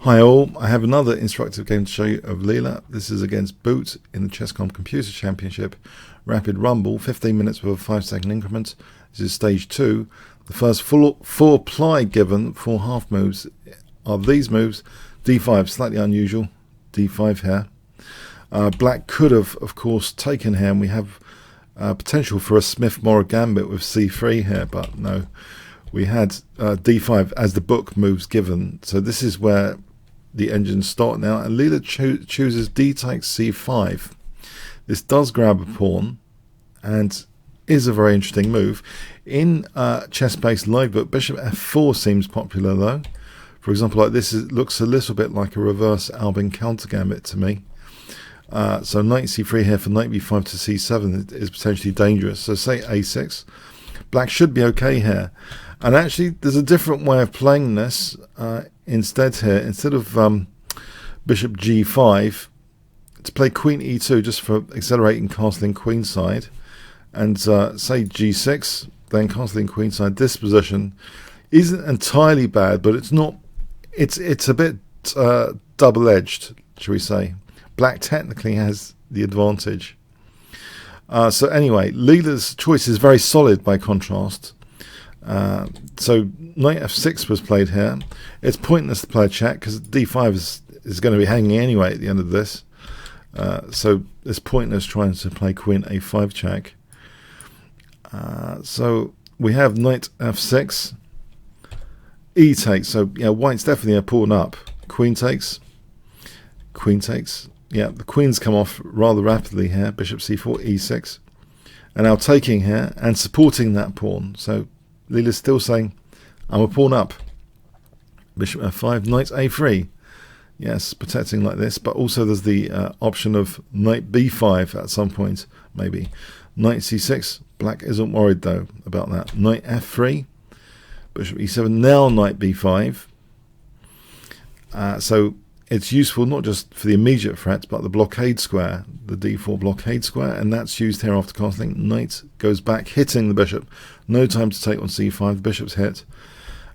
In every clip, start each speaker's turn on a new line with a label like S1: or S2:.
S1: Hi all, I have another instructive game to show you of Leela. This is against Booot in the Chess.com Computer Championship. Rapid Rumble, 15 minutes with a 5-second increment. This is stage 2. The first four ply given for half moves are these moves. D5, slightly unusual. D5 here. Black could have, of course, taken here, and we have potential for a Smith-Morra gambit with C3 here, but no. We had D5 as the book moves given. So this is where the engines start now, and Leela chooses D takes C5. This does grab a pawn and is a very interesting move. In chess-based live book, bishop F4 seems popular though. For example, like this, it looks a little bit like a reverse Albin counter gambit to me. So knight C3 here for knight B5 to C7 is potentially dangerous. So say A6. Black should be okay here. And actually, there's a different way of playing this instead here. Instead of bishop G5, to play queen E2 just for accelerating castling queenside. And say G6, then castling queenside. This position isn't entirely bad, but it's not. It's a bit double-edged, shall we say. Black technically has the advantage. So anyway, Leela's choice is very solid by contrast. So knight f6 was played here. It's pointless to play a check because d5 is going to be hanging anyway at the end of this. So it's pointless trying to play queen a5 check. So we have knight f6. E takes. So yeah, white's definitely a pawn up. Queen takes. Queen takes. Yeah, the queen's come off rather rapidly here. Bishop c4, e6. And now taking here and supporting that pawn. So Leela's still saying, I'm a pawn up. Bishop f5, knight a3. Yes, protecting like this. But also there's the option of knight b5 at some point, maybe. Knight c6. Black isn't worried, though, about that. Knight f3. Bishop e7. Now knight b5. So it's useful not just for the immediate threats, but the blockade square, the d4 blockade square, and that's used here after castling. Knight goes back, hitting the bishop. No time to take on c5, the bishop's hit.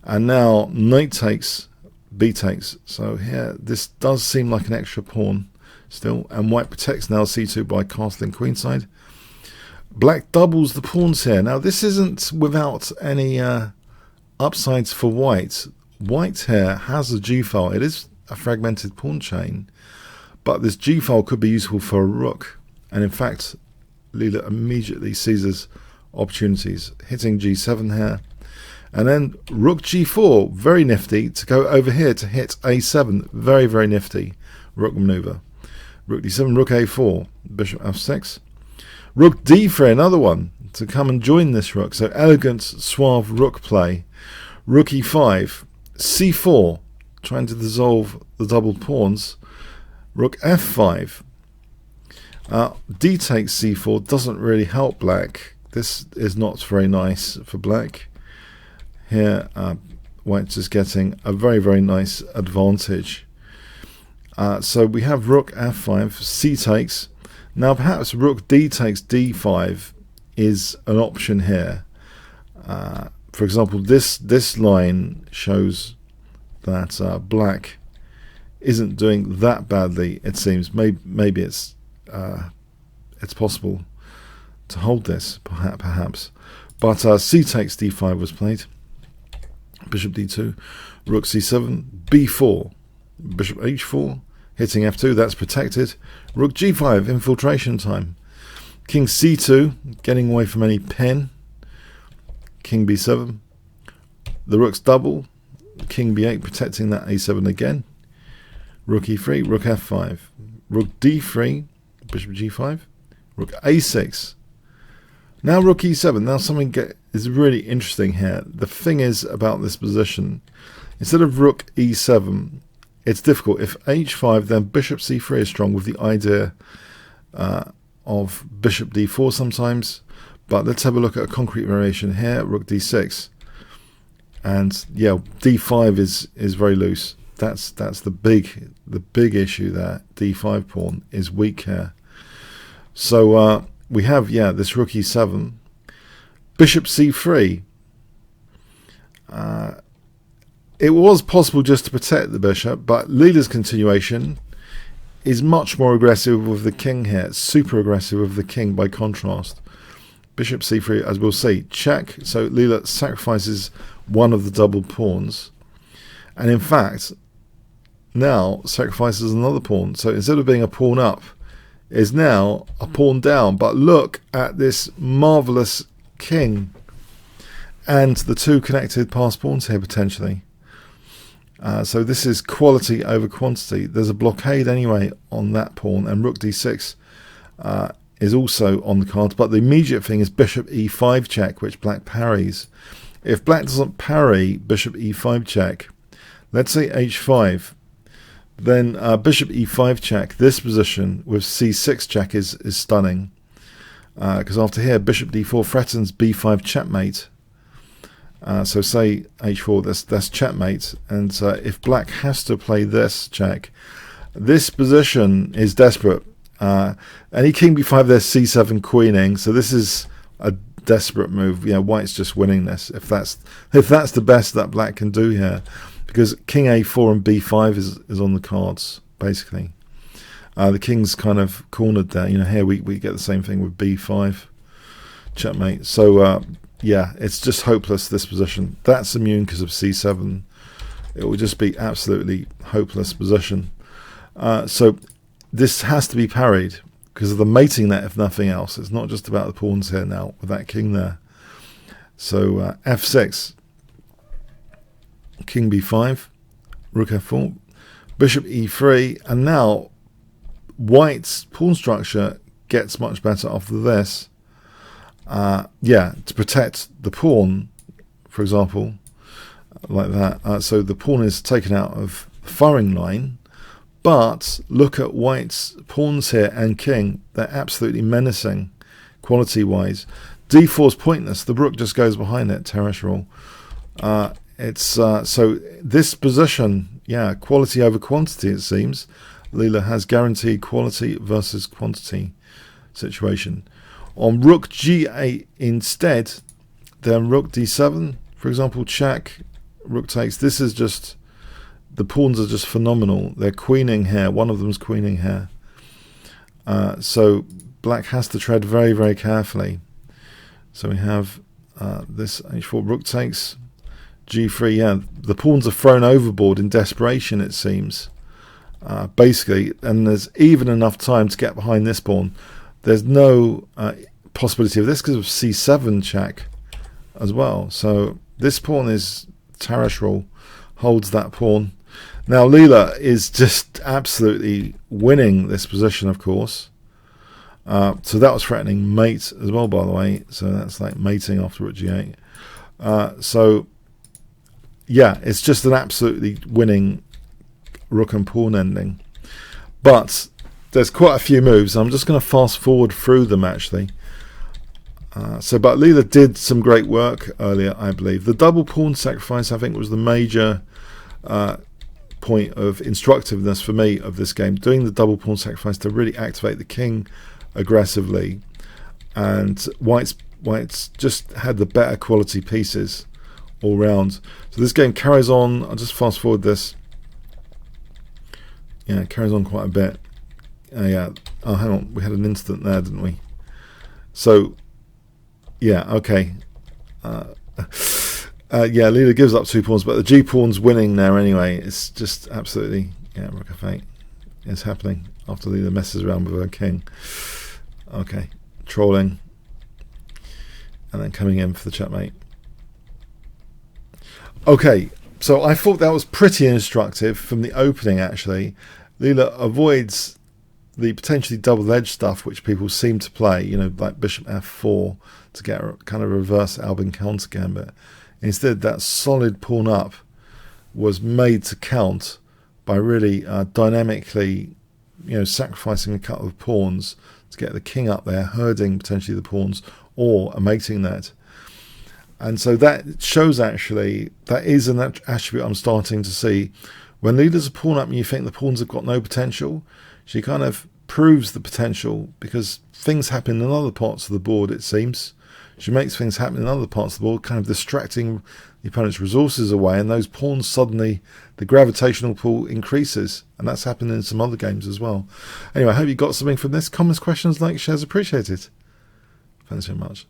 S1: And now knight takes, b takes. So here, this does seem like an extra pawn still, and white protects now c2 by castling queenside. Black doubles the pawns here. Now this isn't without any upsides for white. White here has a g-file. It is a fragmented pawn chain, but this g-file could be useful for a rook, and in fact Leela immediately seizes opportunities, hitting g7 here, and then rook g4, very nifty, to go over here to hit a7, very very nifty rook maneuver. Rook d7, rook a4, bishop f6, rook d3, another one to come and join this rook. So elegant suave rook play. Rook e5, c4, trying to dissolve the doubled pawns. Rook f5. D takes c4 doesn't really help black. This is not very nice for black. Here, white's just getting a very, very nice advantage. So we have rook f5, c takes. Now perhaps rook d takes d5 is an option here. For example, this line shows that black isn't doing that badly. It seems maybe it's possible to hold this, perhaps. But c takes d5 was played. Bishop d2, rook c7, b4, bishop h4, hitting f2. That's protected. Rook g5, infiltration time. King c2, getting away from any pin. King b7. The rook's double. King b8, protecting that a7 again. Rook e3, rook f5, rook d3, bishop g5, rook a6. Now rook e7. Now something is really interesting here. The thing is about this position, instead of rook e7, it's difficult. If h5, then bishop c3 is strong with the idea of bishop d4 sometimes. But let's have a look at a concrete variation here. Rook d6. And yeah, d5 is very loose. That's the big issue there. d5 pawn is weak here. So we have this rook e7, bishop c3. it was possible just to protect the bishop, but Leela's continuation is much more aggressive with the king here. It's super aggressive with the king by contrast. Bishop c3, as we'll see, check. So Leela sacrifices one of the double pawns, and in fact now sacrifices another pawn. So instead of being a pawn up, is now a pawn down. But look at this marvellous king and the two connected passed pawns here potentially. So this is quality over quantity. There's a blockade anyway on that pawn, and rook d6 is also on the cards, but the immediate thing is bishop e5 check, which black parries. If black doesn't parry bishop e5 check, let's say h5, then bishop e5 check, this position with c6 check is stunning, because after here bishop d4 threatens b5 checkmate. So say h4, that's checkmate, and if black has to play this check, this position is desperate. Any king b5, there's c7 queening, so this is a desperate move. White's just winning this if that's the best that black can do here, because king a4 and b5 is on the cards basically. The king's kind of cornered there. Here we get the same thing with b5 checkmate. So yeah, it's just hopeless, this position. That's immune because of c7. It will just be absolutely hopeless position. So this has to be parried because of the mating net, if nothing else. It's not just about the pawns here now with that king there. So f6, king b5, rook f4, bishop e3, and now white's pawn structure gets much better after this. Yeah, to protect the pawn, for example, like that. So the pawn is taken out of the firing line. But look at white's pawns here and king. They're absolutely menacing quality-wise. d4 is pointless. The rook just goes behind it, terrestrial. So this position, yeah, quality over quantity, it seems. Leela has guaranteed quality versus quantity situation. On rook g8 instead, then rook d7, for example, check, rook takes. This is just... the pawns are just phenomenal. They're queening here. One of them's queening here. So black has to tread very, very carefully. So we have this h4, rook takes, g3. Yeah, the pawns are thrown overboard in desperation, it seems. Basically, and there's even enough time to get behind this pawn. There's no possibility of this because of c7 check as well. So this pawn is terrestrial, holds that pawn. Now Leela is just absolutely winning this position, of course. So that was threatening mate as well, by the way. So that's like mating after rook g8. So yeah, it's just an absolutely winning rook and pawn ending. But there's quite a few moves. I'm just going to fast forward through them actually. But Leela did some great work earlier, I believe. The double pawn sacrifice, I think, was the major point of instructiveness for me of this game. Doing the double pawn sacrifice to really activate the king aggressively, and white's just had the better quality pieces all round. So this game carries on. I'll just fast forward this. Yeah, it carries on quite a bit. Yeah. Oh, hang on. We had an instant there, didn't we? So yeah, okay. Yeah, Leela gives up 2 pawns, but the G pawn's winning now anyway. It's just absolutely, yeah, rook f8 is happening after Leela messes around with her king. Okay, trolling, and then coming in for the checkmate. Okay, so I thought that was pretty instructive from the opening actually. Leela avoids the potentially double-edged stuff which people seem to play, like bishop f4 to get a kind of reverse Albin counter gambit. Instead, that solid pawn up was made to count by really dynamically, sacrificing a couple of pawns to get the king up there, herding potentially the pawns, or a mating net. And so that shows actually, that is an attribute I'm starting to see. When Leela's a pawn up and you think the pawns have got no potential, she kind of proves the potential because things happen in other parts of the board, it seems. She makes things happen in other parts of the board, kind of distracting the opponent's resources away, and those pawns suddenly, the gravitational pull increases, and that's happened in some other games as well. Anyway, I hope you got something from this. Comments, questions, likes, shares appreciated. Thanks very much.